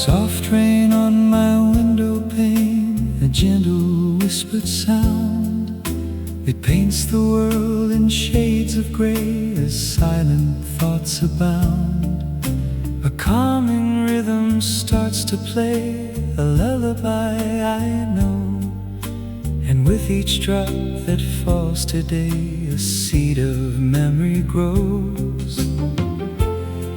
Soft rain on my window pane, a gentle whispered sound. It paints the world in shades of gray as silent thoughts abound. A calming rhythm starts to play, a lullaby I know. And with each drop that falls today, a seed of memory grows.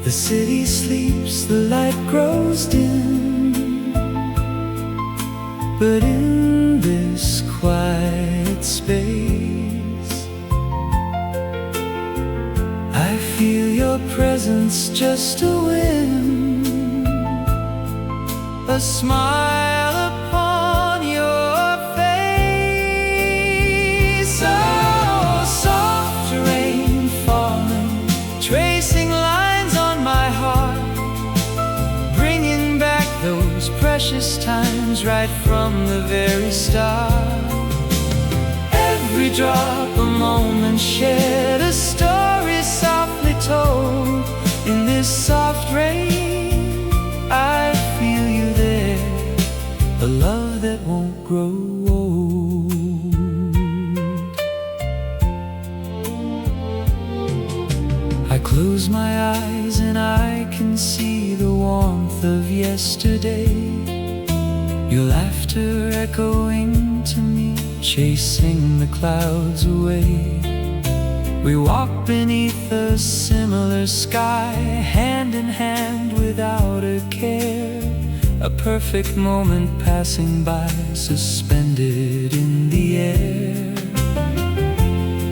The city sleeps, the light grows dim, but in this quiet space, I feel your presence, just a whim, a smile upon your face. Oh, soft rain falling, tracing lines on my heart, bringing back those precious times right from the very start. Every drop a moment shared, a story softly told. In this soft rain, I feel you there, a love that won't grow old. I close my eyes and I can see the warmth of yesterday, your laughter echoing to me, chasing the clouds away. We walk beneath a similar sky, hand in hand without a care. A perfect moment passing by, suspended in the air.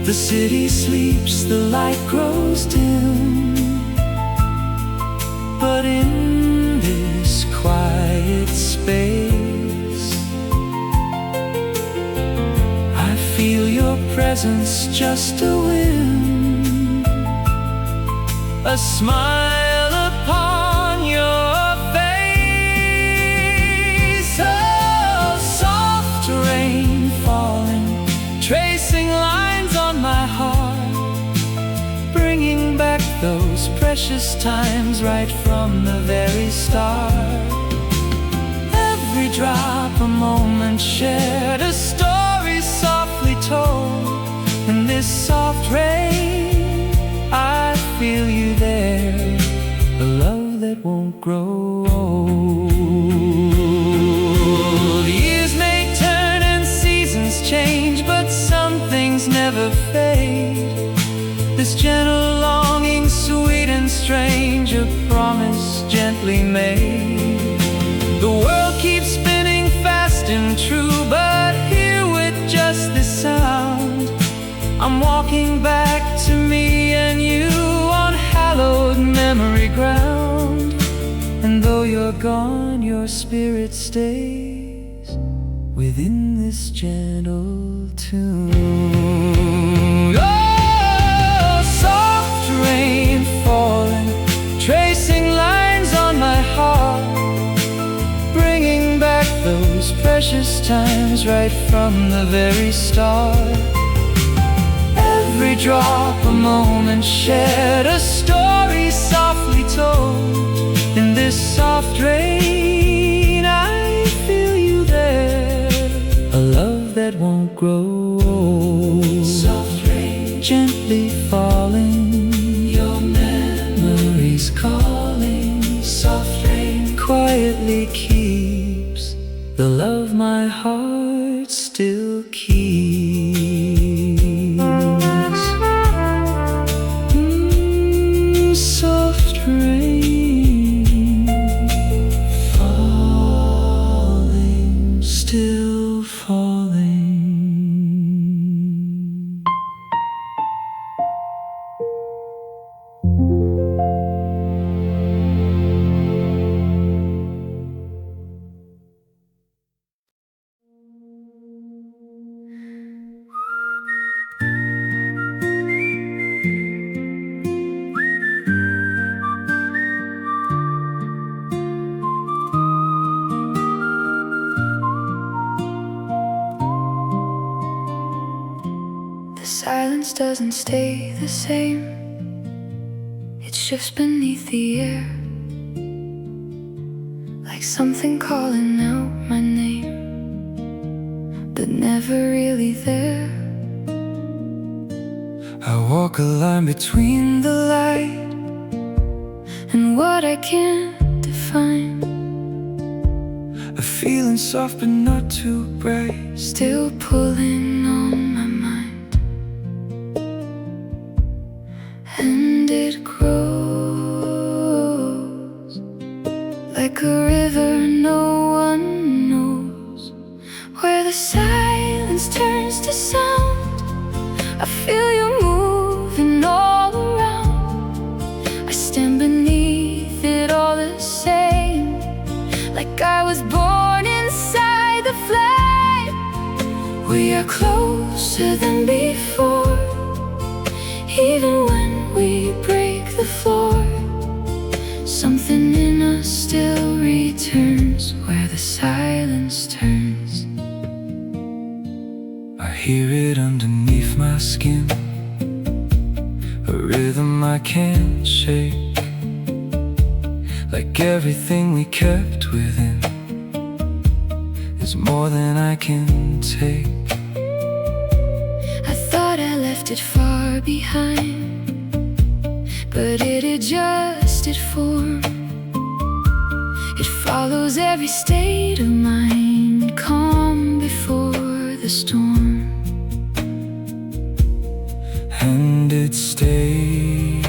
The city sleeps, the light grows dim, but in this quiet space, I feel your presence, just a whim, a smile upon your face. Oh, soft rain falling, tracing lines on my heart, bringing back those precious times right from the very start. Every drop a moment shared, a story softly told. In this soft rain, I feel you there, a love that won't grow old. Years may turn and seasons change, but some things never fade. This gentle longing, sweet and strange, a promise gently made. The world keeps spinning fast and true, but here with just this sound, I'm walking back to me and you on hallowed memory ground. And though you're gone, your spirit stays within this gentle tune. Oh, soft rain falling, tracing lines on my heart, bringing back those precious times right from the very start. Every drop a moment shared, a story softly told. In this soft rain, I feel you there, a love that won't grow old. Soft rain, gently falling, your memories calling. Soft rain quietly keeps the love my heart still keeps. Soft rain falling, still falling. Silence doesn't stay the same, it shifts beneath the air, like something calling out my name, but never really there. I walk a line between the light and what I can't define, a feeling soft but not too bright, still pulling on my mind. And it grows like a river no one knows, where the silence turns to sound. I feel you moving all around. I stand beneath it all the same, like I was born inside the flame. We are closer than before, even when we break the floor. Something in us still returns, where the silence turns. I hear it underneath my skin, a rhythm I can't shake, like everything we kept within is more than I can take. I thought I left it far behind, but it adjusted form. It follows every state of mind, calm before the storm. And it stays,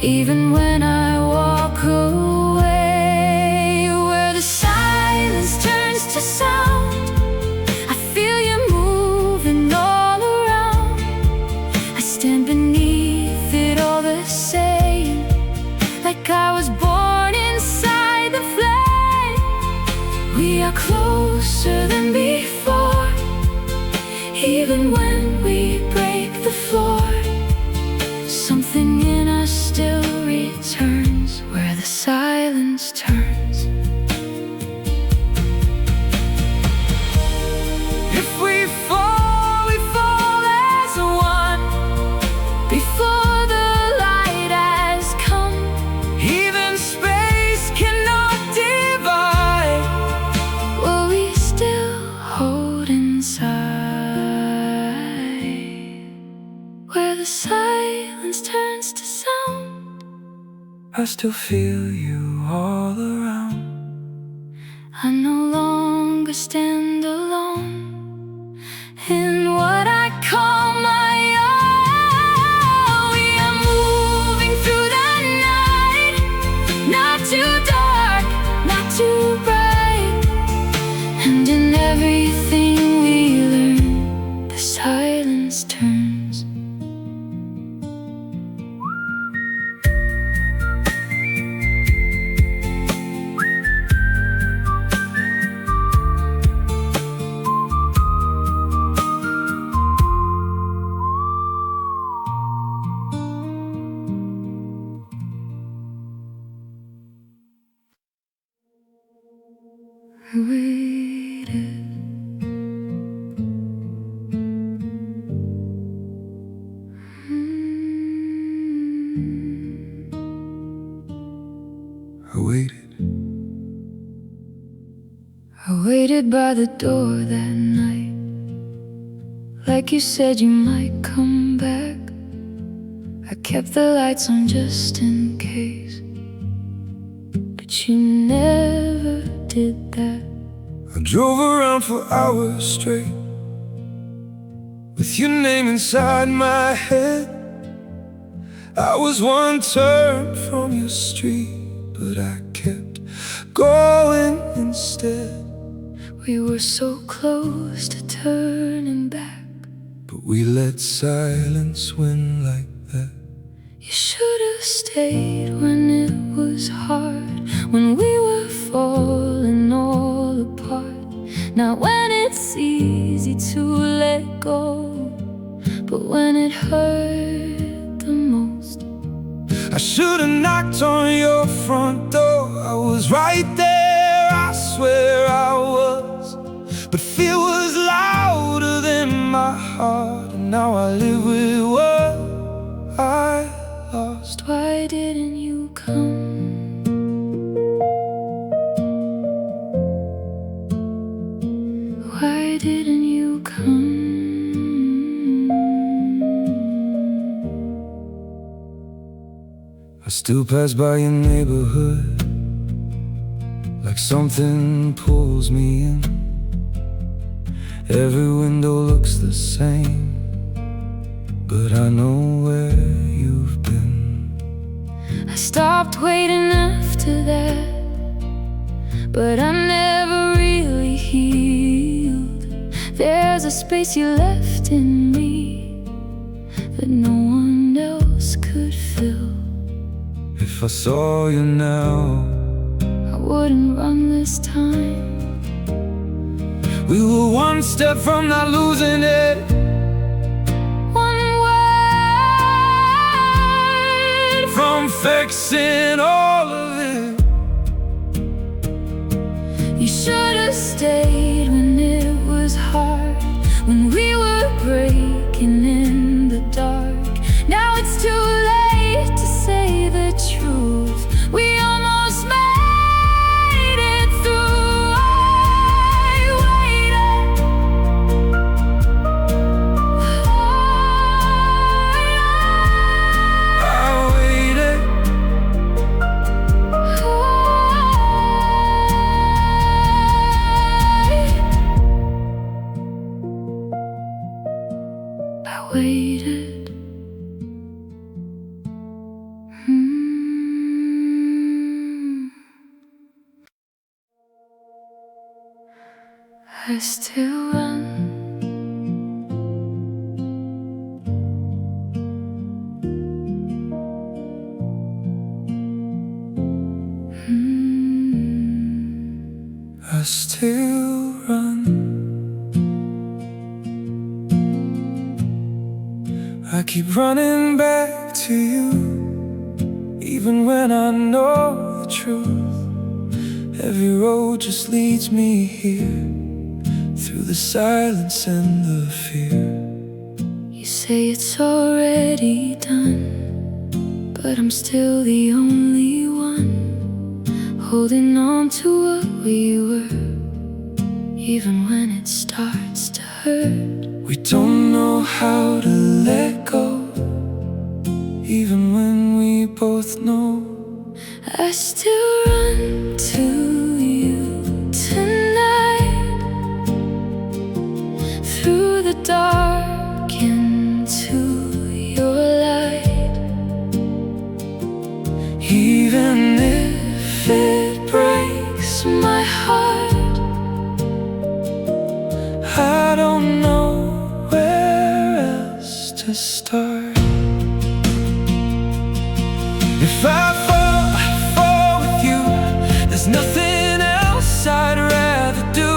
even when I walk away, where the silence turns to sound. I feel you moving all around. I stand beneath it all the same, like I was born inside the flame. We are closer than before, even when we break the floor. Something in us still returns, where the silence turns. if we fall as one, Before the light has come, even space cannot divide. will we still hold inside, where the silence turns to sound? I still feel you all around. I no longer stand alone in what I call my own. We are moving through the night, not too dark, not too bright. And in everything we learn, the silence turns. Waited. I waited. I waited by the door that night, like you said you might come back. I kept the lights on just in case, but you never did that. I drove around for hours straight, with your name inside my head. I was one turn from your street, but I kept going instead. We were so close to turning back, But we let silence win like that. you should have stayed when it was hard, when we were falling all apart. Not when it's easy to let go, but when it hurt the most. I should've knocked on your front door. I was right there, I swear I was. But fear was louder than my heart, and now I live with what I lost. Why didn't you come? still pass by your neighborhood like something pulls me in. Every window looks the same, but I know where you've been. I stopped waiting after that, but I never really healed. There's a space you left in me that no one else could fill. If I saw you now, I wouldn't run this time. we were one step from not losing it. One word From fixing all of it. you should have stayed when it was hard, when we were breaking in the dark. Now it's too late to say the truth. We almost made it through. I waited. I waited. I waited. I still run. I still run. I keep running back to you, even when I know the truth. Every road just leads me here, through the silence and the fear. You say it's already done, but I'm still the only one holding on to what we were, even when it starts to hurt. We don't know how to let go, even when we both know. I still run to you tonight, through the dark into your light. Even if it breaks My heart, I don't know where else to start. If I fall with you, there's nothing else I'd rather do.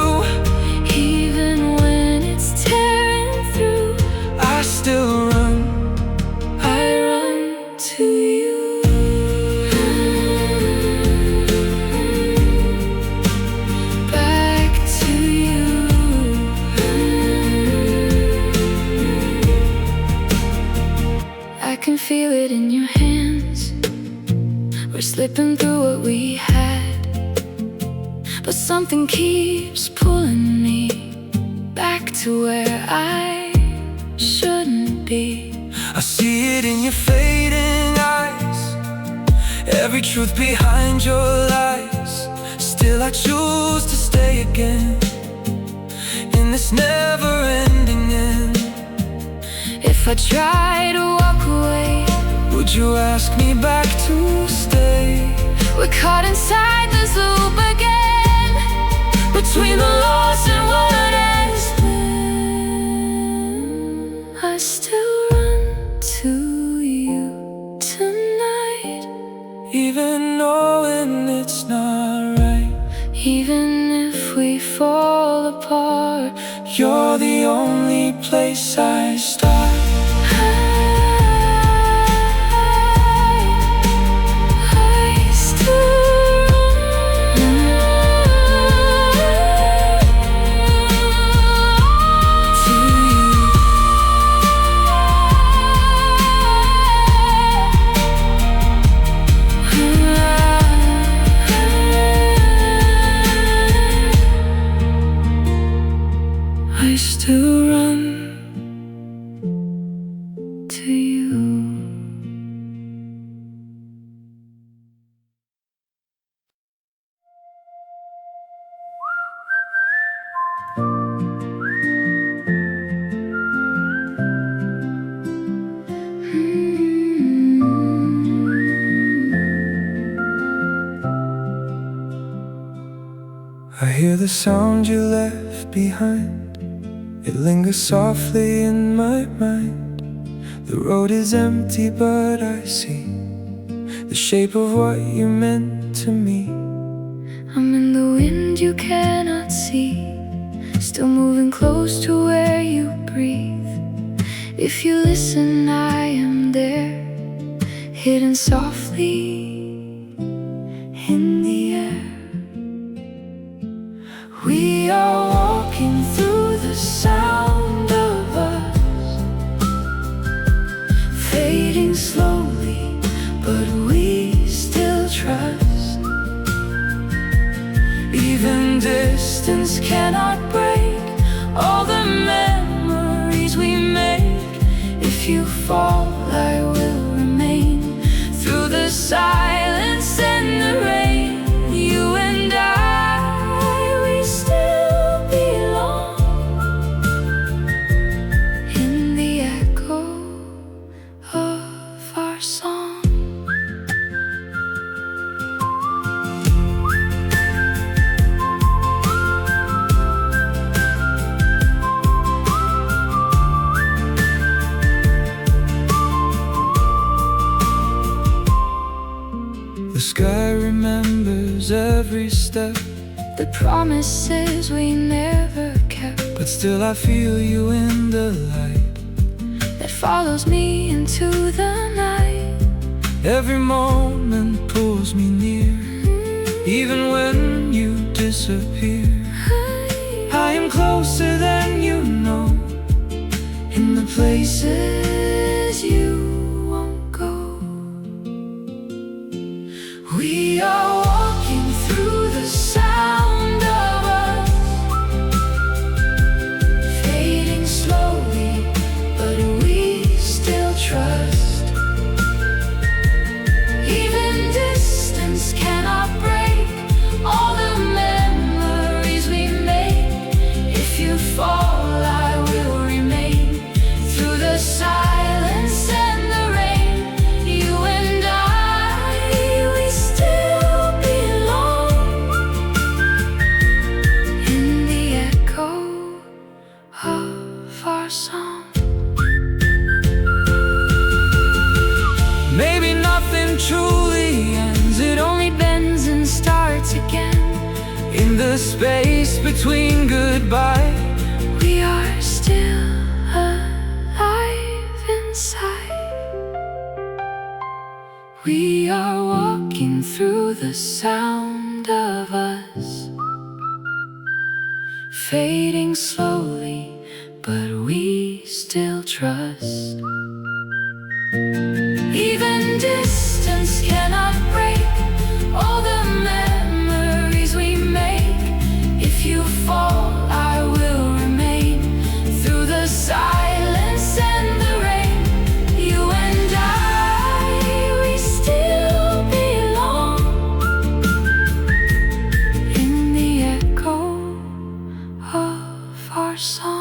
even when it's tearing through, I still run. I run to you. Back to you. I can feel it in your hands. We're slipping through what we had, but something keeps pulling me back to where I shouldn't be. I see it in your fading eyes, every truth behind your lies. Still I choose to stay again, in this never-ending end. If I try to walk away, would you ask me back to stay? we're caught inside this loop again, between the loss and what has been. I still run to you tonight, Even knowing it's not right, even if we fall apart. you're the only place I start. I still run to you. I still run. I hear the sound you left behind. It lingers softly in my mind. The road is empty but I see the shape of what you meant to me. I'm in the wind you cannot see, still moving close to where you breathe. If you listen, I am there, hidden softly in the air. We are walking through the sound of us, fading slowly, but we still trust. Even distance cannot break all the memories we make. If you fall, I will remain through the silence and the rain. You and I, we still belong in the echo of our song. The sky remembers every step, The promises we never kept, but still I feel you in the light that follows me into the night. Every moment pulls me near, even when you disappear. I am closer than you know, in the places you won't go. We are walking through the sound of us, fading slowly, but we still trust. Even distance cannot break all the memories we make. If you fall, I will remain through the silence and the rain. You and I, we still belong in the echo of our song. Maybe nothing truly ends, it only Bends and starts again. in the space between goodbye. We are still alive inside. We are walking through the sound of us, fading slowly, but we still trust. Even distance cannot break all the memories we make. If you fall, I will remain through the silence and the rain. You and I, we still belong in the echo of our song.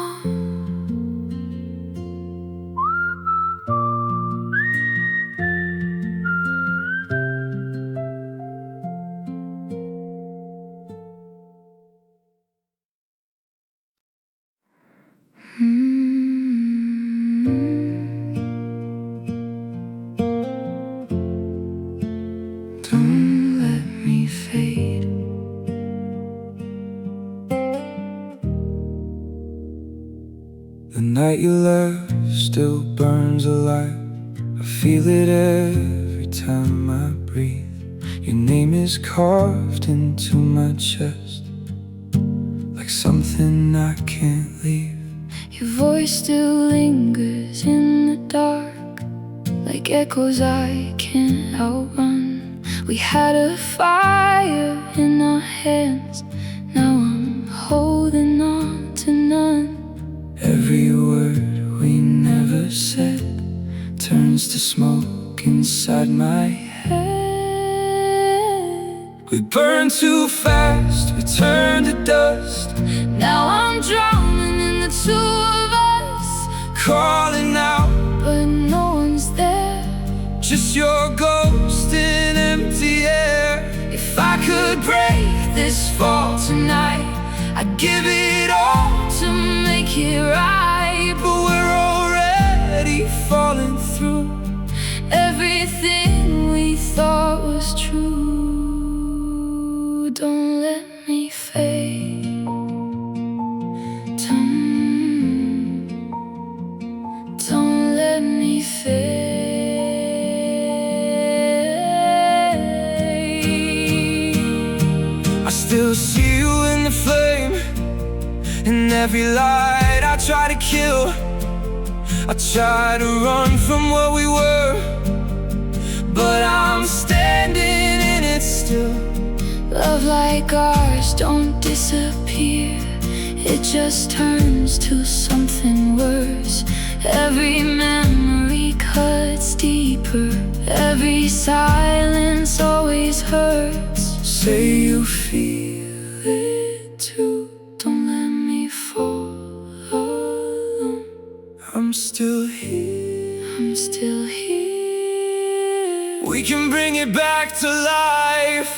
Don't let me fade. The night you left still burns alive. I feel it every time I breathe. Your name is carved into my chest, like something I can't leave. Your voice still lingers in the dark, like echoes I can't outrun. We had a fire in our hands, now I'm holding on to none. Every word we never said turns to smoke inside my head. We burned too fast, we turned to dust. Now I'm drowning in the two of us, Calling out, but no one's there. just your ghost in empty air. If I could break this fall tonight, I'd give it all To make it right, but we're already falling through. everything we thought was true. Don't let me fade. Don't let me fade. I still see you in the flame, in every light I try to kill. I try to run from what we were, but I'm standing in it still. Love like ours don't disappear, it just turns to something worse. Every memory cuts deeper, every silence always hurts. Say you feel It too, don't let me fall alone. I'm still here. I'm still here. We can bring it back to life,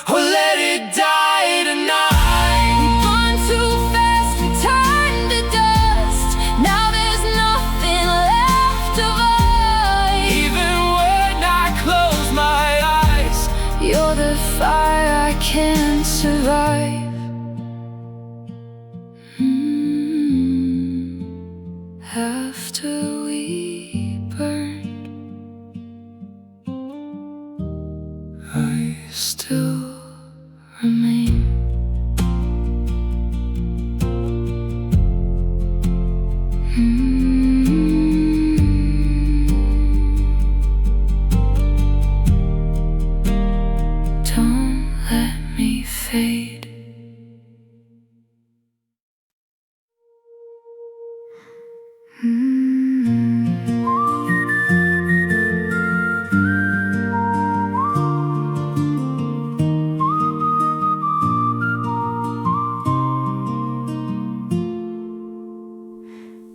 or let it die tonight. We burn too fast, we turn to dust. Now there's nothing left of us. Even when I close my eyes, You're the fire I can't survive. After we burned, I still remain. Don't let me fade.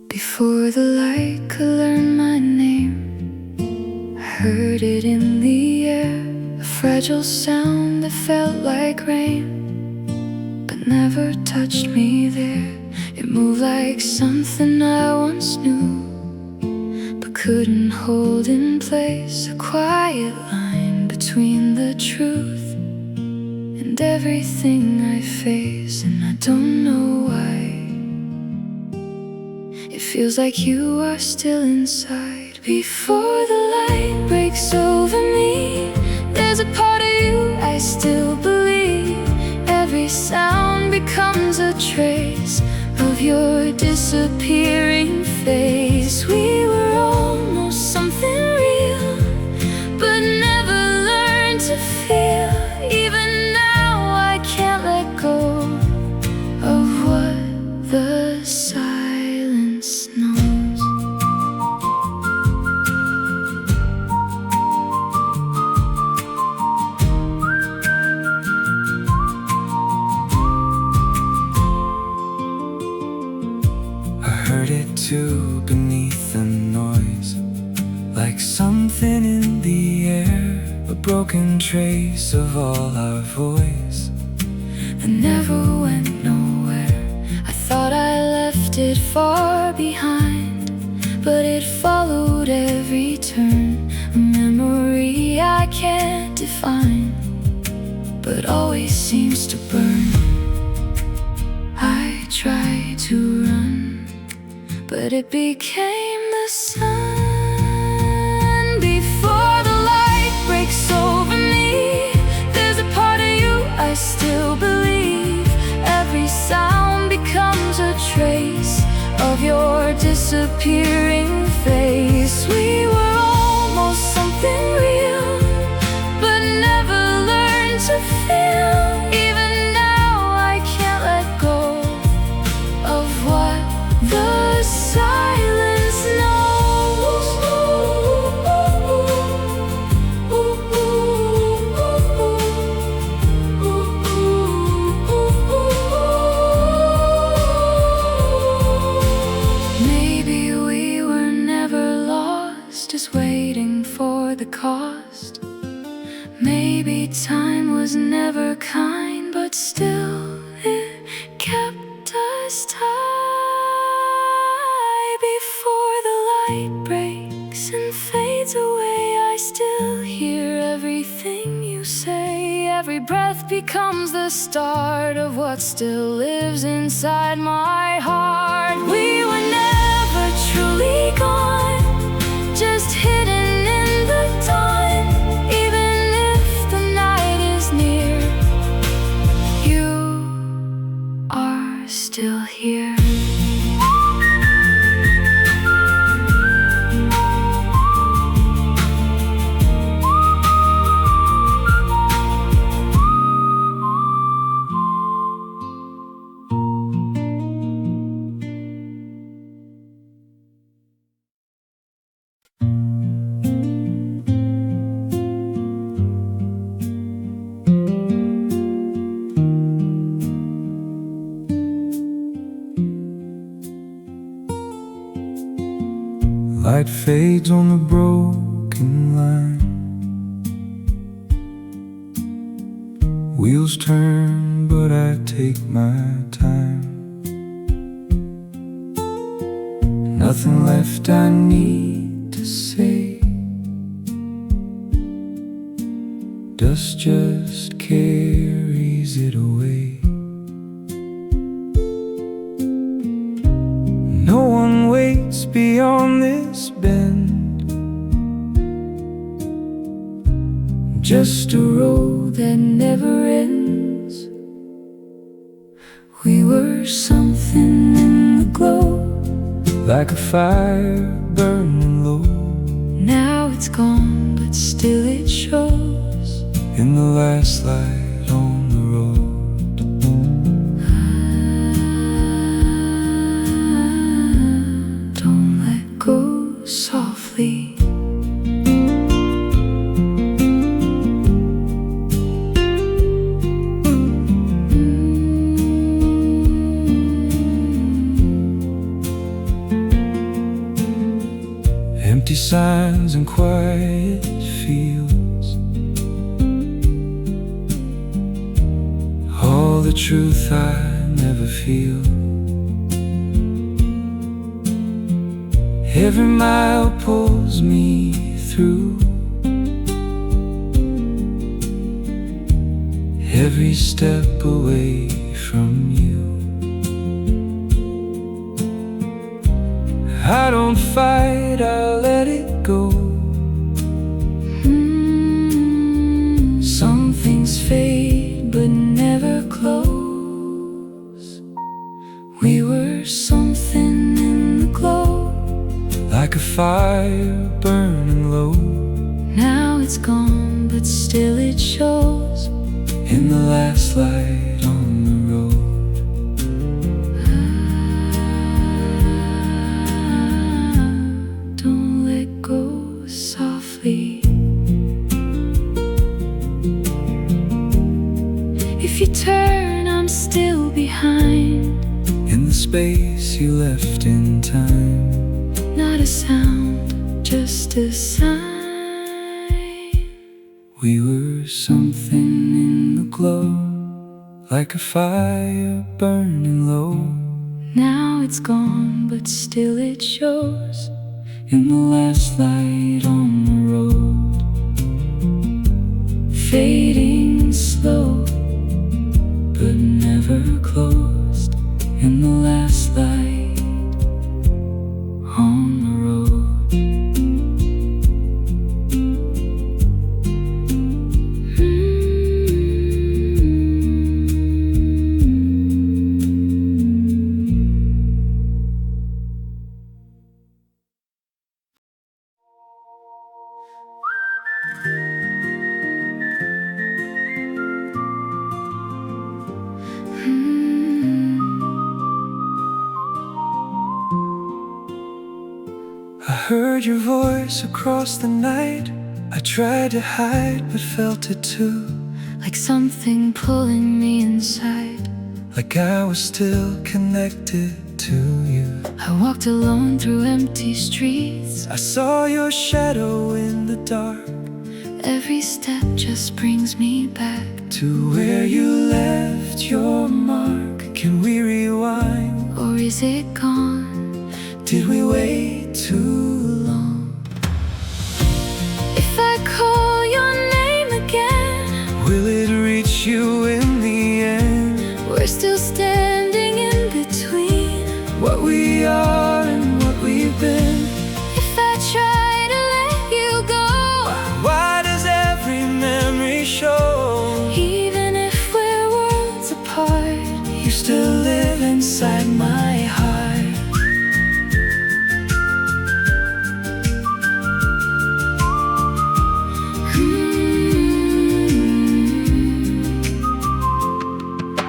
Before the light could learn my name, I heard it in the air, a fragile sound that felt like rain, but never touched me there. It moved like something I once knew, but couldn't hold in place. A quiet line between the truth and everything I face, and I don't know why. It feels like you are still inside. Before the light breaks over me, there's a part of you I still believe. Every sound becomes a trace of your disappearing face. We were almost something real, but never learned to feel. Even now I can't let go of what the silence knows. I heard it too beneath the noise, like something in the air, a broken trace of all our voice that never went nowhere. I thought I left it far behind, but it followed every turn. A memory I can't define, but always seems to burn. I tried to run, but it became the sun. Before the light breaks over me, there's a part of you I still believe. Every sound becomes a trace of your disappearing face. We were almost something real, but never learned to feel. Even now I can't let go of what the silence knows. were kind, but still it kept us tight. Before the light breaks and fades away, I still hear everything you say. Every breath becomes the start of what still lives inside my heart. We were never truly gone, just hidden in the dawn. Even if the night is near, you are still here. Light fades on the broken line. Wheels turn, but I take my time. Nothing left I need to say. Dust just carries it away. No one waits beyond this bend, just a road that never ends. We were something in the glow, like a fire burning low. Now it's gone, but still it shows in the last light on the road. Don't let go softly. Empty signs and quiet fields, all the truth I never feel. Every mile pulls me through, every step away from you. I don't fight, I let it go. Some things fade but never close. We were something in the glow, like a fire burning low. Now it's gone, but still it shows in the last light on the road. Don't let go softly. If you turn, I'm still behind, in the space you left in time. not a sound, just a sign. We were something in the glow, like a fire burning low. Now it's gone, but still it shows in the last light on the road. fading slow, but never closed in the last light on the road. I heard your voice across the night. I tried to hide but felt it too, Like something pulling me inside. like I was still connected to you. I walked alone through empty streets, I saw your shadow in the dark, Every step just brings me back to where you left your mark. Can we rewind? Or is it gone? Did we wait too long? If I call your name again, will it reach you in the end? we're still standing in between what we are and what we've been. If I try to let you go, why does every memory show? even if we're worlds apart, you still live inside my heart.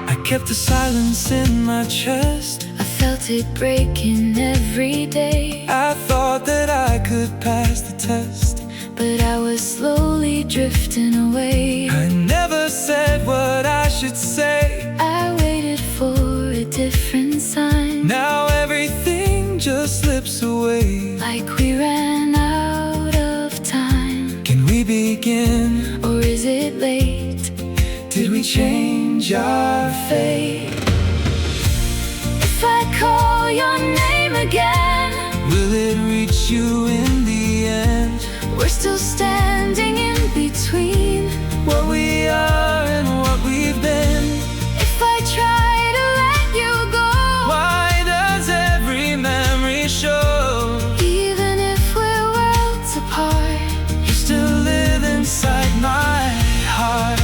I kept the silence in my chest. I felt it breaking every day. I thought that I could pass the test, but I was slowly drifting away. I never said what I should say. I waited for a different sign. Now everything just slips away, like we ran out of time. Can we begin? Or is it late? Did we change our fate? If I call your name again, will it reach you in the end? we're still standing in between what we are and what we've been. If I try to let you go, why does every memory show? even if we're worlds apart, you still live inside my heart.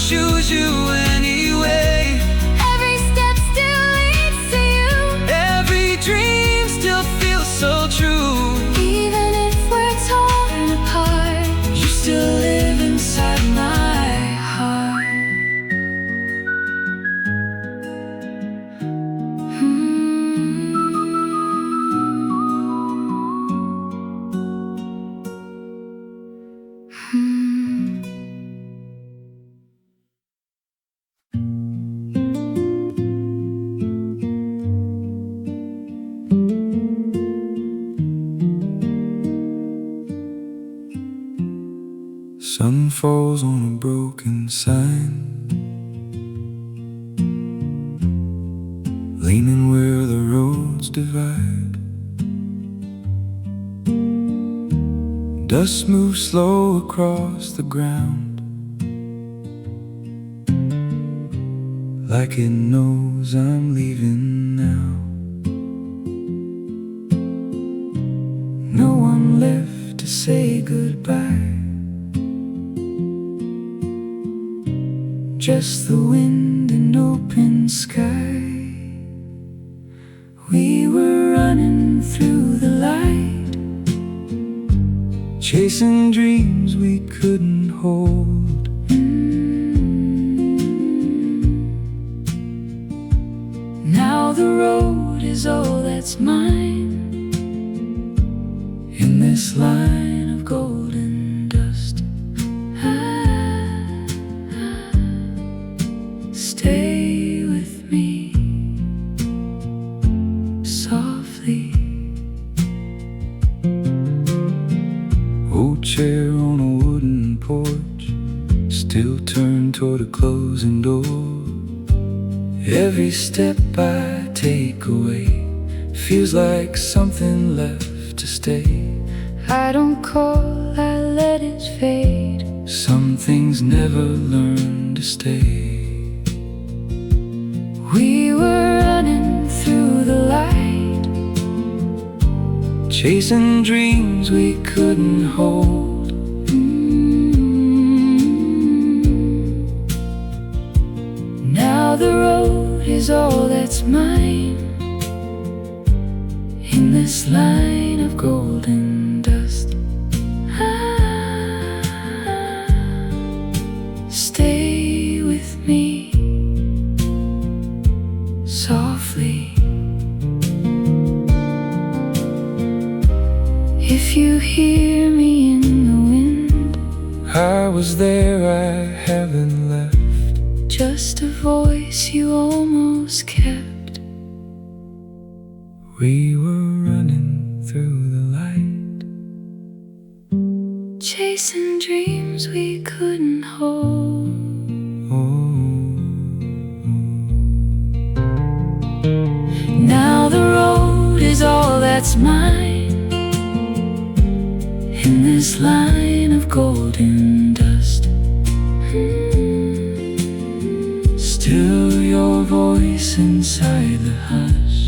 Choose you anyway. Every step still leads to you. Every dream still feels so true. Even if we're torn apart, you still live inside my heart. Sun falls on a broken sign, leaning where the roads divide. Dust moves slow across the ground, like it knows I'm leaving now. No one left to say goodbye, just the wind and open sky. We were running through the light, chasing dreams we couldn't hold. Now the road is all that's mine, in this line of golden dust. Stay with me softly. Old chair on a wooden porch, still turned toward a closing door. Every step I take away feels like something left to stay. I don't call, I let it fade. Some things never learn to stay. We were running through the light, chasing dreams we couldn't hold. Now the road is all that's mine, this line of golden dust. Stay with me softly. If you hear me in the wind, I was there, I haven't left. just a voice you almost kept. We were running through the light, Chasing dreams we couldn't hold. Now the road is all that's mine, in this line of golden dust. Still your voice inside the hush,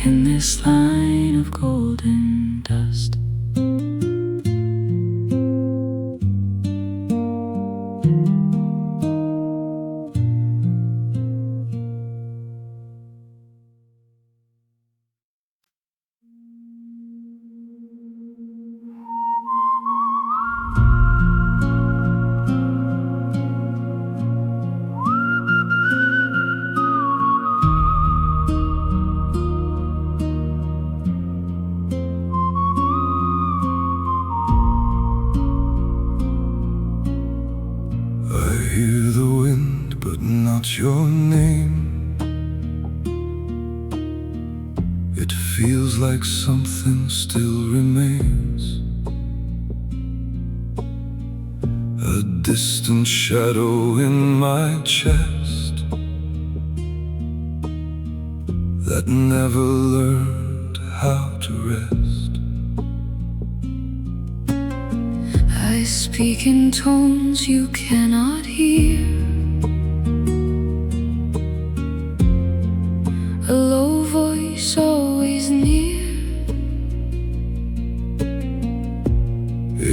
in this line of golden dust. I hear the wind, but not your name. It feels like something still remains, a distant shadow in my chest that never learned how to rest. I speak in tones you cannot hear, a low voice always near.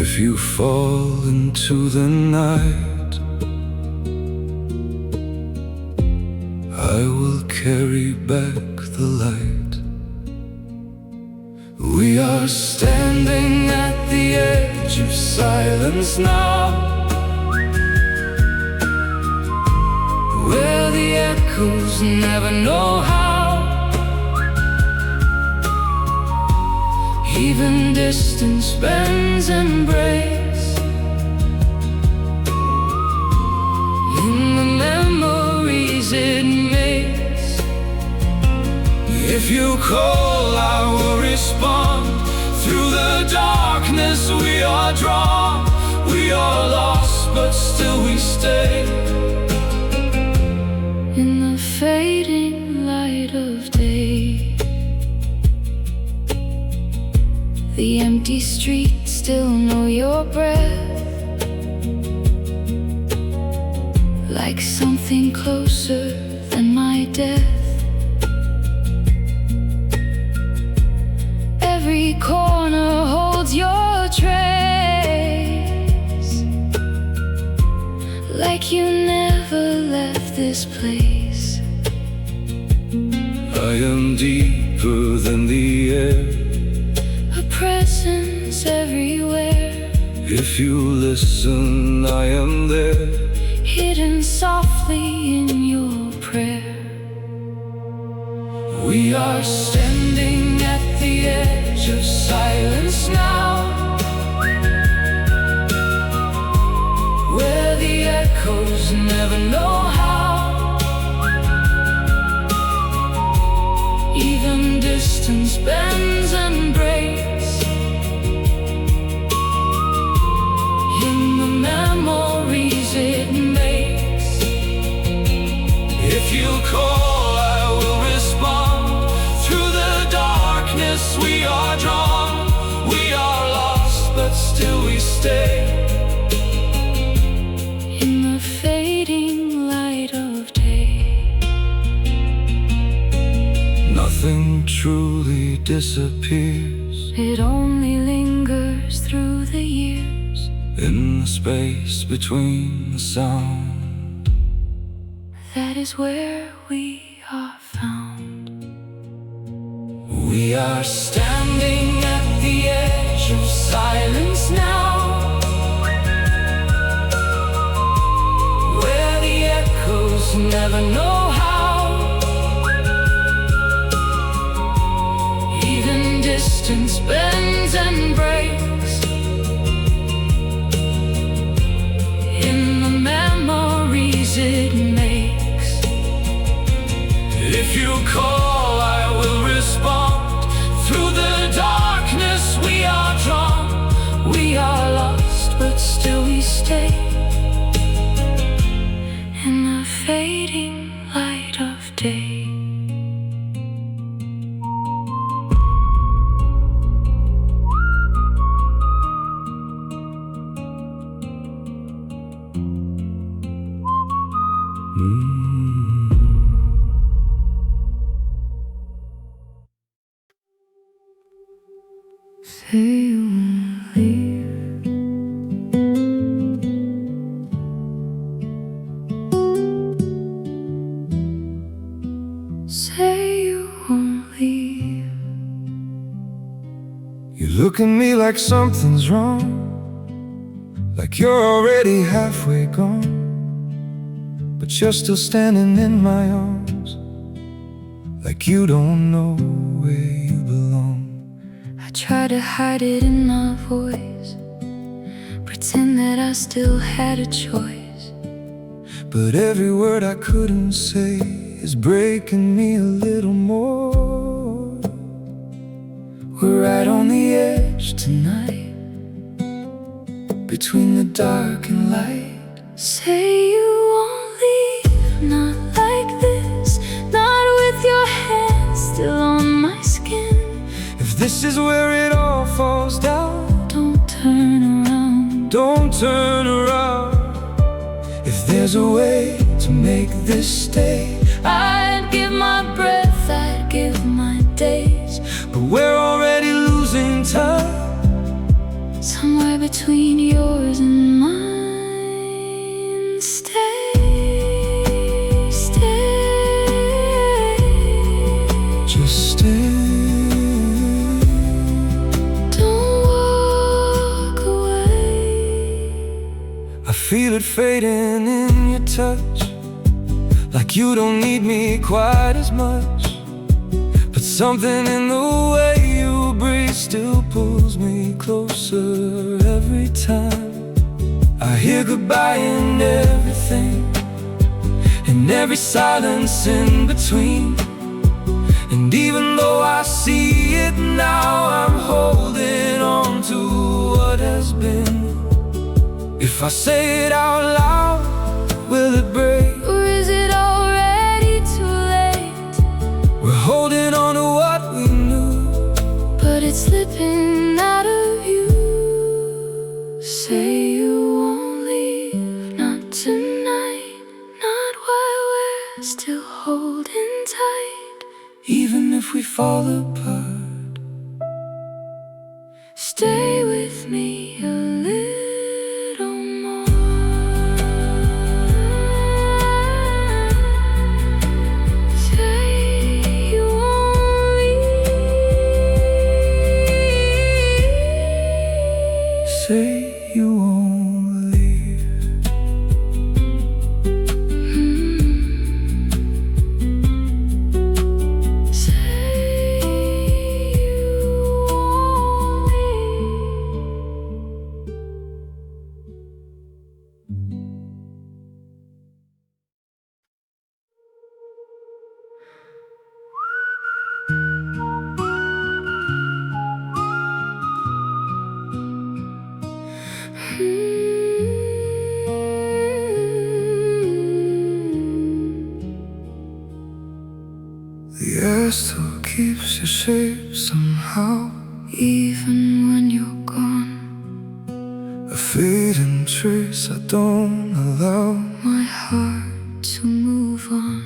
If you fall into the night, I will carry back the light. We are standing at the edge of silence now, where the echoes never know how. Even distance bends and breaks in the memories it makes. If you call, I will respond. Through the darkness we are drawn. We are lost, but still we stay In the fading light of day, the empty streets still know your breath, like something closer than my death. Every corner holds your trace, like you never left this place. I am deeper than the air, A presence everywhere, if you listen, I am there. hidden softly in your prayer. We are standing at the edge of silence now, where the echoes never know how. Even distance bends and breaks in the memories it makes. If you call, I will respond. Through the darkness we are drawn. We are lost, but still we stay In the fading light of day, nothing truly disappears it only lingers through the years. in the space between the sound. That is where we are found. We are standing at the edge of silence now, where the echoes never know how. Even distance bends and breaks in the memories it makes. If you call, I will respond. Through the darkness we are drawn. We are lost, but still we stay in the fading light of day. Say you won't leave. Say you won't leave. You look at me like something's wrong, like you're already halfway gone, but you're still standing in my arms, like you don't know where you belong. I try to hide it in my voice, pretend that I still had a choice, but every word I couldn't say is breaking me a little more. We're right on the edge tonight, between the dark and light. Say you won't leave, not like this, not with your hands still on my skin. If this is where it all falls down, Don't turn around. don't turn around. If there's a way to make this stay, I'd give my breath, I'd give my days, but we're already losing time. somewhere between yours and mine. Stay, stay, Just stay. don't walk away. I feel it fading in your touch, like you don't need me quite as much, but something in the way you breathe still pulls me closer every time. I hear goodbye in everything, in every silence in between. And even though I see it now, I'm holding on to what has been. If I say it out loud, will it break? Or is it already too late? We're holding on to what we knew, But it's slipping out of you. Say you won't leave, not tonight, not while we're still holding tight. even if we fall apart. Stay with me a little more. Say you won't leave. Say you won't leave. Say you won't leave. The air still keeps your shape somehow, Even when you're gone, a fading trace I don't allow. my heart to move on.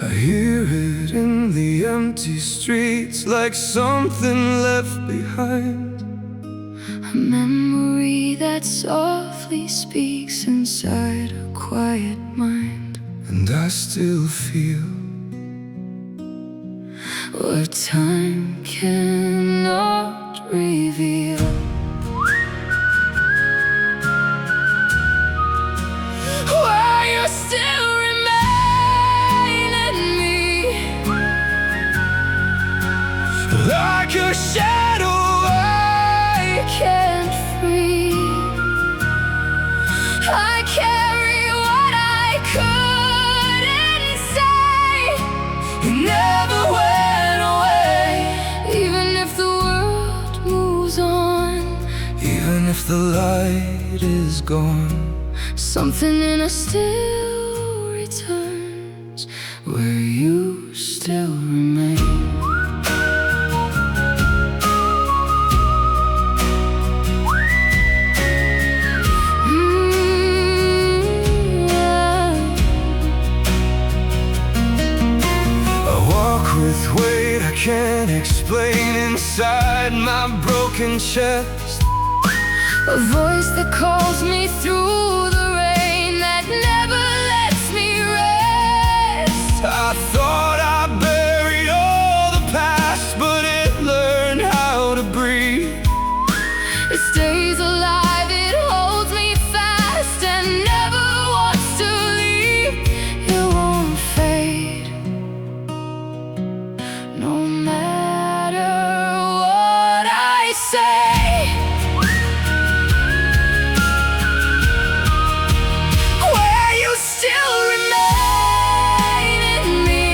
I hear it in the empty streets, like something left behind. A memory that softly speaks inside a quiet mind. And I still feel what time cannot reveal. Where you still remain in me, like a shadow I can't free. I carry what I couldn't say. It never went away. Even if the world moves on, Even if the light is gone, something in us still returns, where you still remain. with weight I can't explain inside my broken chest. A voice that calls me through the rain, that never lets me rest. I thought I buried all the past, but it learned how to breathe. It stays alive, it holds me fast and never wants to leave. It won't fade, no matter what I say. Where you still remain in me,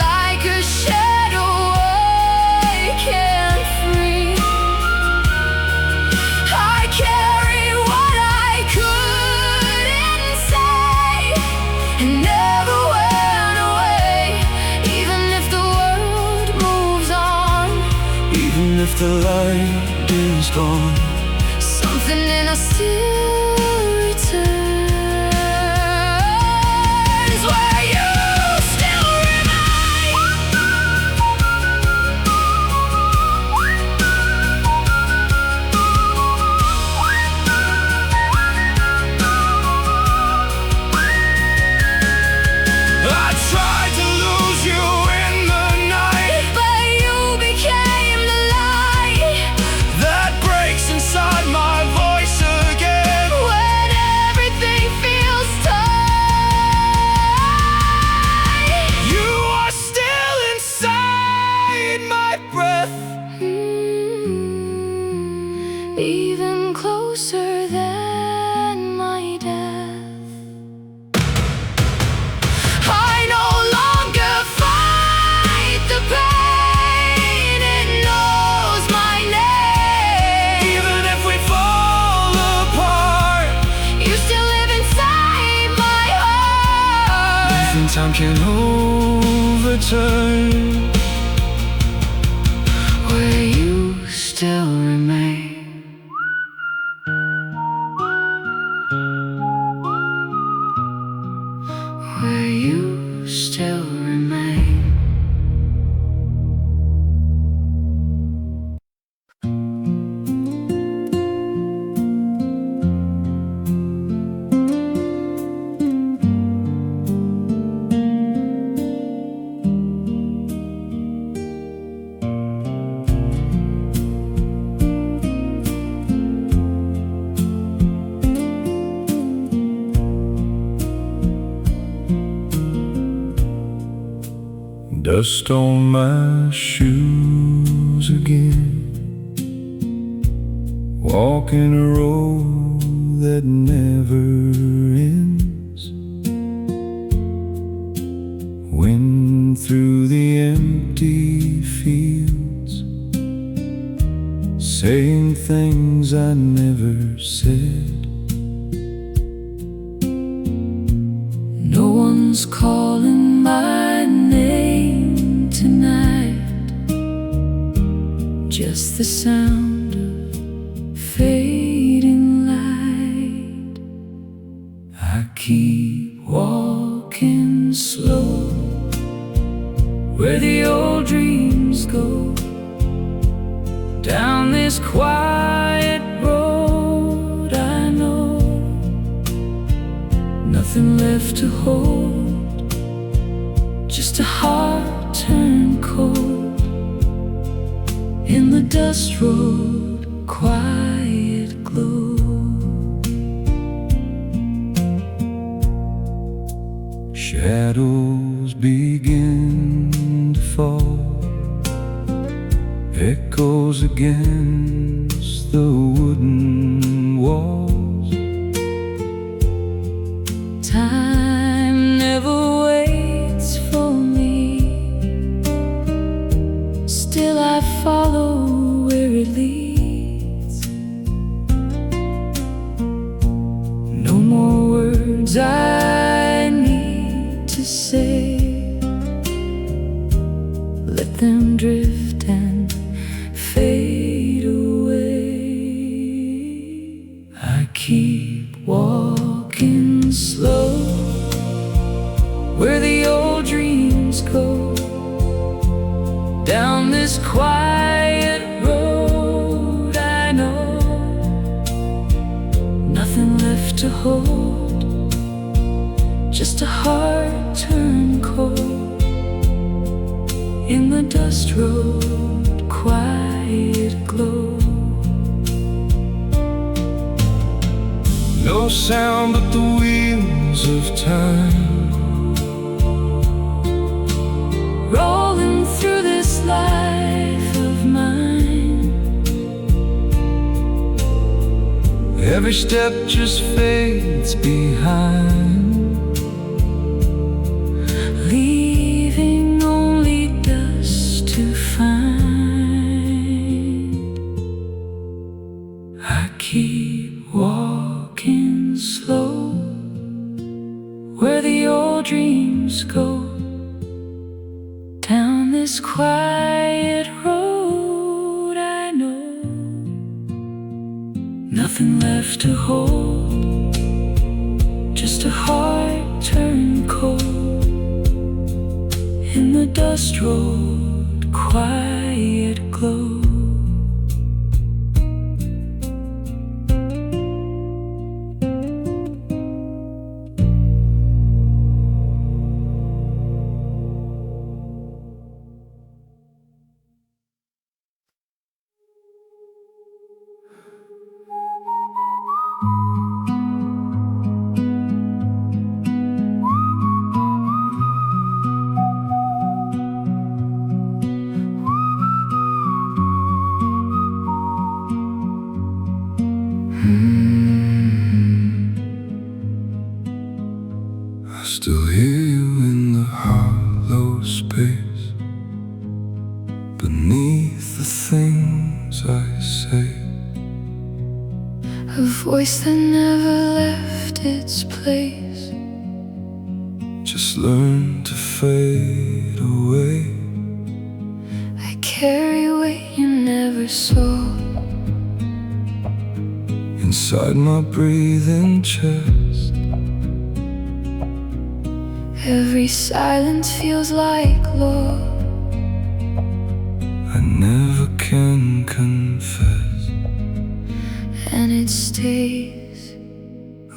like a shadow I can't free. I carry what I couldn't say, and never went away. Even if the world moves on, Even if the light is gone, something in us still returns, where you still remain. I tried to lose you in the night But you became the light that breaks inside my voice again. when everything feels tight. You are still inside my breath, Even closer than my death. I no longer fight the pain, it knows my name. even if we fall apart. You still live inside my heart. Nothing time can overturn, Where you still remain. Where you still remain. dust on my shoes again, walking a road that never ends. Wind through the empty fields, saying things I never said. No one's calling my name tonight, just the sound of fading light. I keep walking slow, where the old dreams go, down this quiet road. I know nothing left to hold, just a heart turned cold in the dust road, quiet glow. Shadows begin to fall, echoes against the wooden walls. Time never waits for me, still I follow where it leads. No more words I need to say, let them drift and fade away. I keep walking slow where the old dreams go, down this quiet road. I know nothing left to hold, just a heart turned cold in the dust road, quiet glow. No sound but the wheels of time rolling through this life of mine. Every step just fades behind, leaving only dust to find. I keep walking slow where the old dreams go, down this quiet road. I know nothing left to hold, just a heart turned cold in the dust road, quiet glow. I still hear you in the hollow space beneath the things I say. A voice that never left its place, Just learn to fade away. I carry weight you never saw, Inside my breathing chest, every silence feels like law. I never can confess, And it stays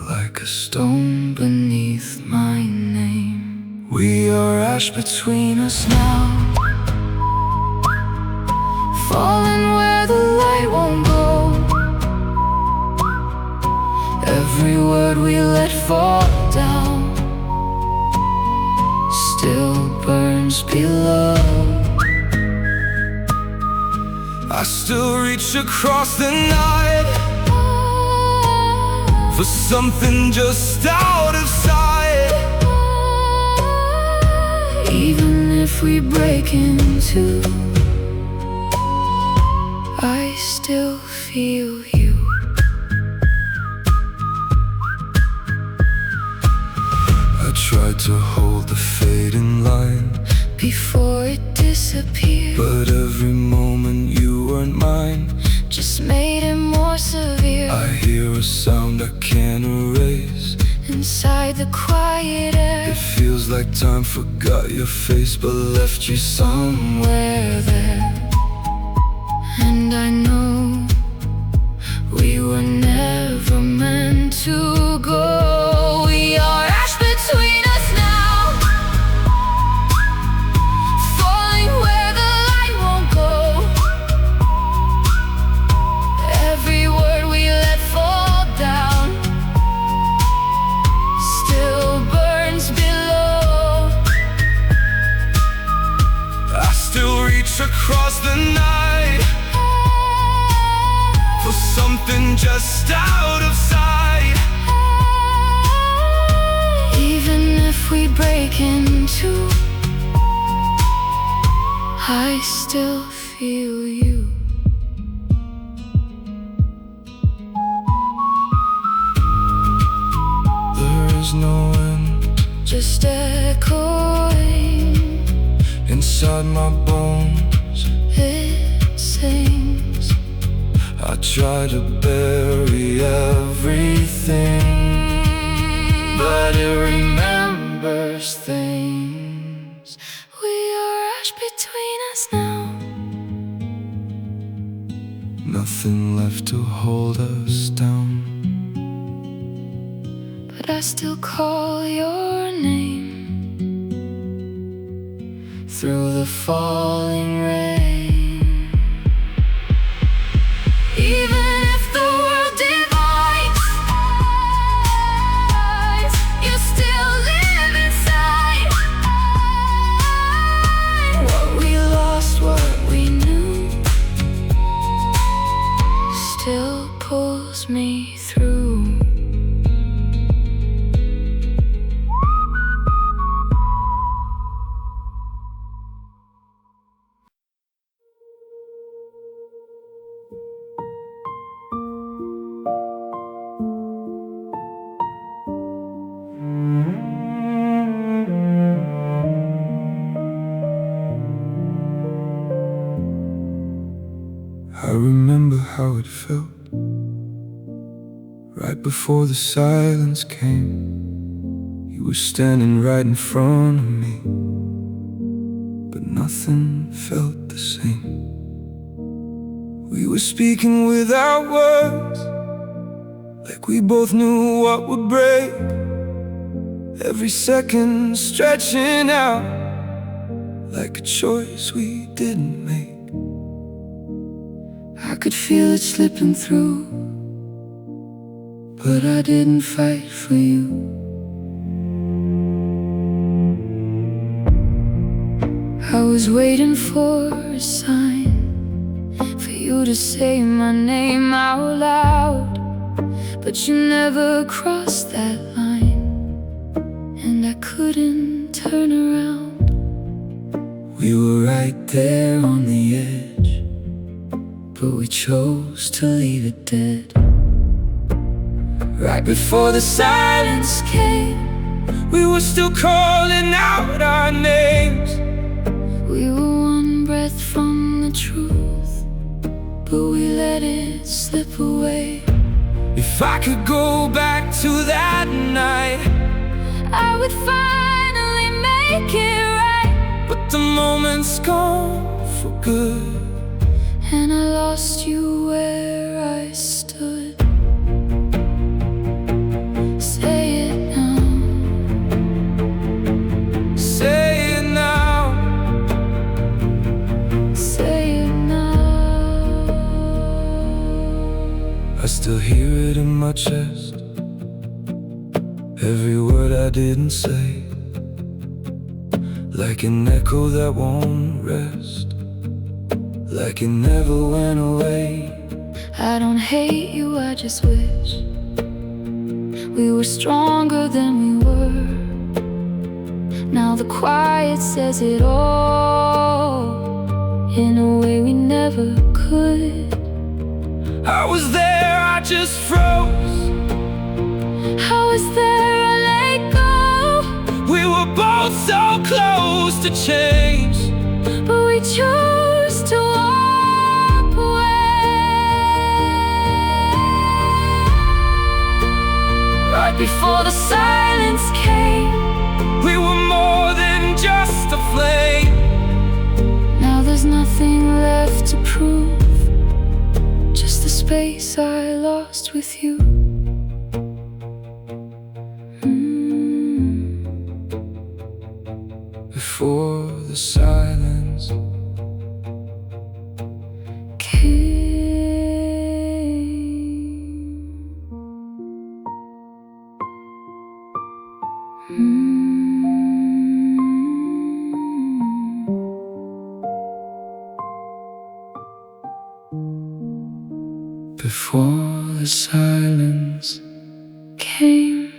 like a stone beneath my name. We are ash between us now, Falling where the light won't go. Every word we let fall down still burns below. I still reach across the night for something just out of sight. Even if we break in two, I still feel you. I tried to hold the fading line Before it disappeared, but every moment you weren't mine. just made it more severe. I hear a sound I can't erase. Inside the quiet air, It feels like time forgot your face but left you somewhere there. and I know we were never meant to go. We are ash between us now, reach across the night for something just out of sight. Even if we break in two, I still feel you. There is no end, Just echoing, inside my bones it sings. I try to bury everything, but it remembers things. We are ash between us now. Nothing left to hold us down. But I still call your name through the falling rain. Even if the world divides, you still live inside. What we lost, what we knew, still pulls me through. I remember how it felt right before the silence came. You were standing right in front of me, but nothing felt the same. We were speaking without words, like we both knew what would break. Every second stretching out, like a choice we didn't make. I could feel it slipping through, but I didn't fight for you. I was waiting for a sign, for you to say my name out loud, but you never crossed that line, and I couldn't turn around. We were right there on the edge, but we chose to leave it dead. Right before the silence came, we were still calling out our names. We were one breath from the truth, but we let it slip away. If I could go back to that night, I would finally make it right. But the moment's gone for good, and I lost you where I stood. Say it now. say it now. Say it now. I still hear it in my chest, every word I didn't say, like an echo that won't rest, like it never went away. I don't hate you, I just wish we were stronger than we were. Now the quiet says it all, in a way we never could. I was there, I just froze. I was there, I let go, We were both so close to change, but we chose to walk away. Right before the silence came, we were more than just a flame. now there's nothing left to prove, just the space I lost with you. Before the silence before the silence came.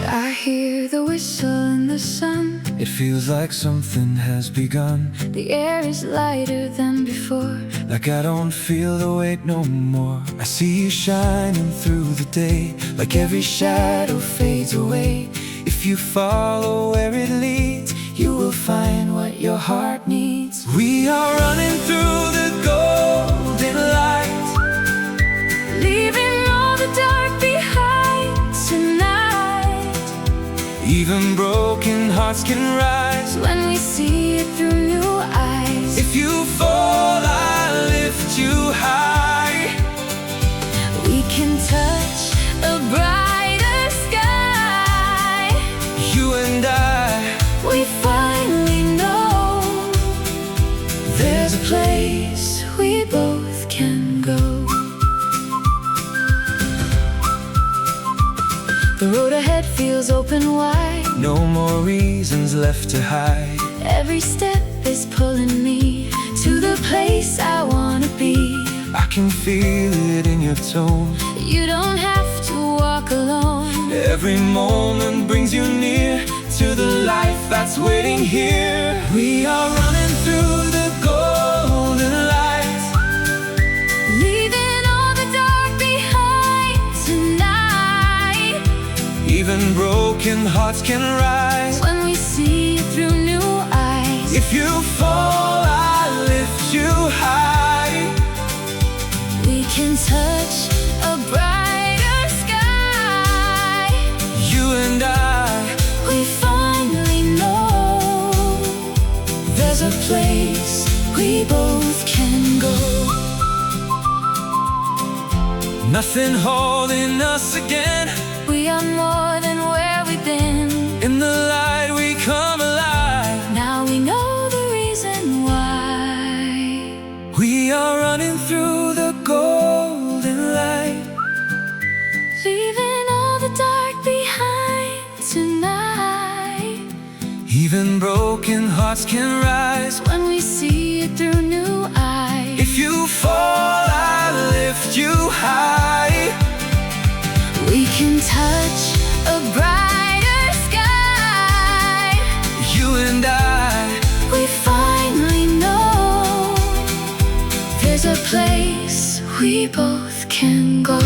I hear the whistle in the sun. It feels like something has begun, The air is lighter than before. like I don't feel the weight no more. I see you shining through the day, like every shadow fades away. If you follow where it leads, you will find what your heart needs. We are running through the golden light, Leaving all the dark behind tonight. even broken hearts can rise. When we see it through new eyes. If you fall, I lift you high. We can touch a brighter sky. You and I, We finally know there's a place we both can go. The road ahead feels open wide. no more reasons left to hide. Every step is pulling me to the place I wanna be. I can feel it in your tone. You don't have to walk alone. Every moment brings you near to the life that's waiting here. We are running through the golden light, Leaving all the dark behind tonight. even broken hearts can rise. When we see it through new eyes. If you fall, I lift you high. We can touch a brighter sky. You and I, We finally know there's a place we both can go. nothing holding us again. We are more than where we've been. In the light we come alive. Now we know the reason why. We are running through the golden light, Leaving all the dark behind tonight. even broken hearts can rise. When we see it through new eyes. If you fall, I lift you high. We can touch a brighter sky. You and I, We finally know there's a place we both can go.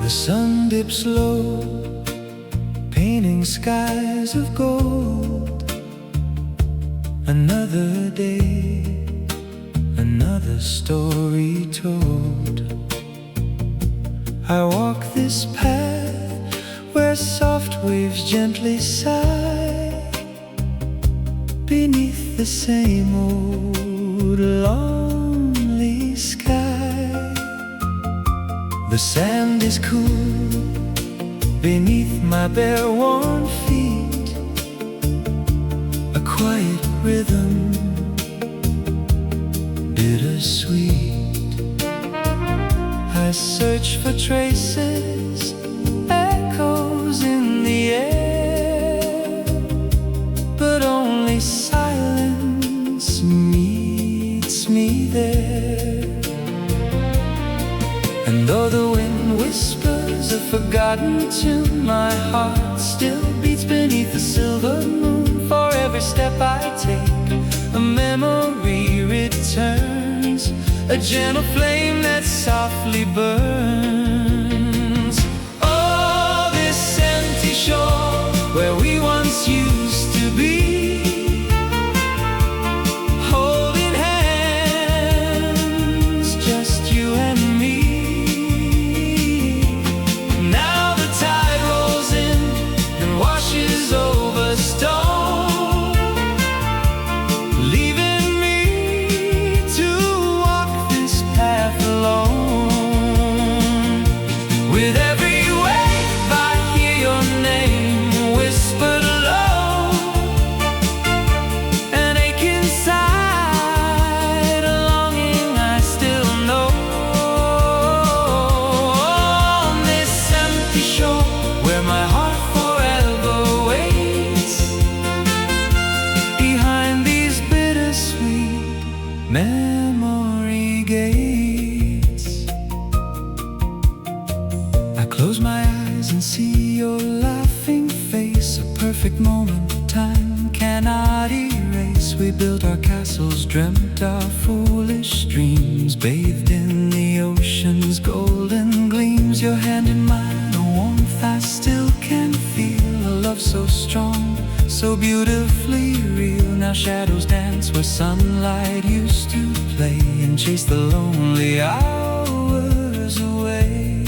the sun dips low, painting skies of gold. Another day, another story told. I walk this path where soft waves gently sigh, beneath the same old lonely sky. The sand is cool beneath my bare worn feet, a quiet rhythm, bittersweet. I search for traces, echoes in the air, but only silence meets me there. And though the wind whispers a forgotten tune, my heart still beats beneath the silver moon. For every step I take, a memory returns, a gentle flame that softly burns. Oh, this empty shore where we once used to be, With every wave I hear your name whispered low, an ache inside, a longing I still know. On this empty shore where my heart forever waits, behind these bittersweet memory gates, I close my eyes and see your laughing face, a perfect moment time cannot erase. We built our castles, dreamt our foolish dreams, bathed in the ocean's golden gleams. Your hand in mine, a warmth I still can feel, a love so strong, so beautifully real. Now shadows dance where sunlight used to play and chase the lonely hours away.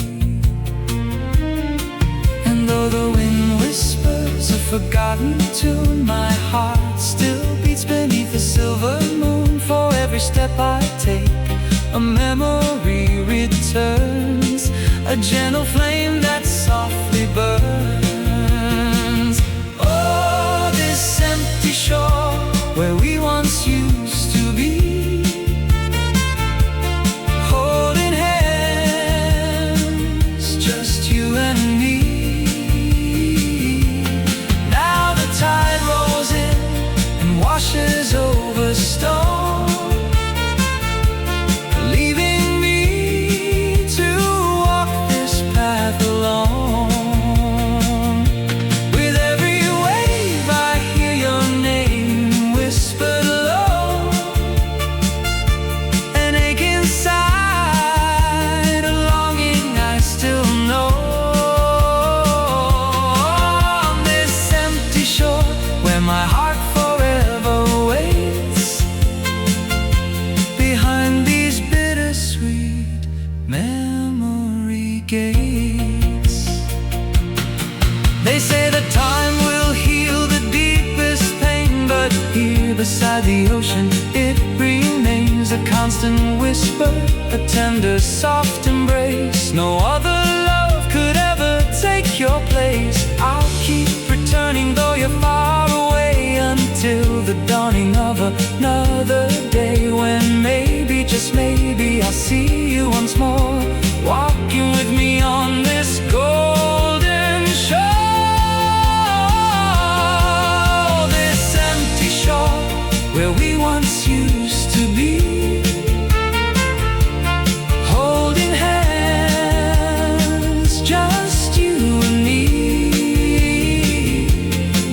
And though the wind whispers a forgotten tune, my heart still beats beneath the silver moon. For every step I take, a memory returns, a gentle flame that softly burns. Oh, this empty shore where we once used to be, holding hands, just you and me. Now the tide rolls in and washes over stone, leaving me to walk this path alone. With every wave I hear your name whispered low, an ache inside, a longing I still know. On this empty shore where my heart forever waits, behind these bittersweet memory gates. They say that time will heal the deepest pain, but here beside the ocean it remains, a constant whisper, a tender soft embrace. No other love could ever take your place. I'll keep returning though you're far away, until the dawning of another day, when maybe, just maybe, I'll see you once more, walking with me on this golden shore. This empty shore where we once used to be, holding hands, just you and me.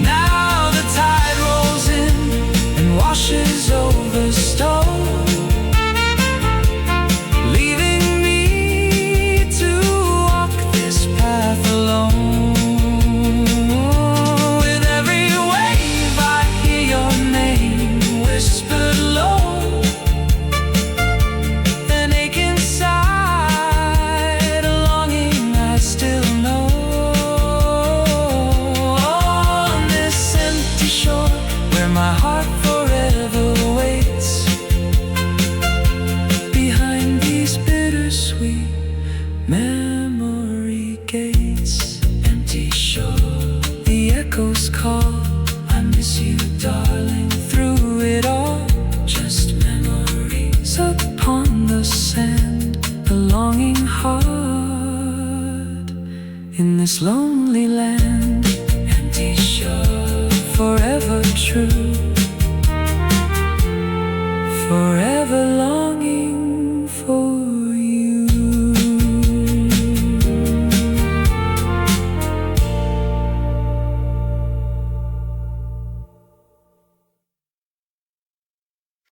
Now the tide rolls in and washes over stone, leaving me to walk this path alone. With every wave I hear your name whispered low, an ache inside, a longing I still know. On this empty shore where my heart forever waits, behind these bittersweet memory gates. Empty shore, the echoes call, I miss you darling through it all. Just memories upon the sand, a longing heart in this lonely land.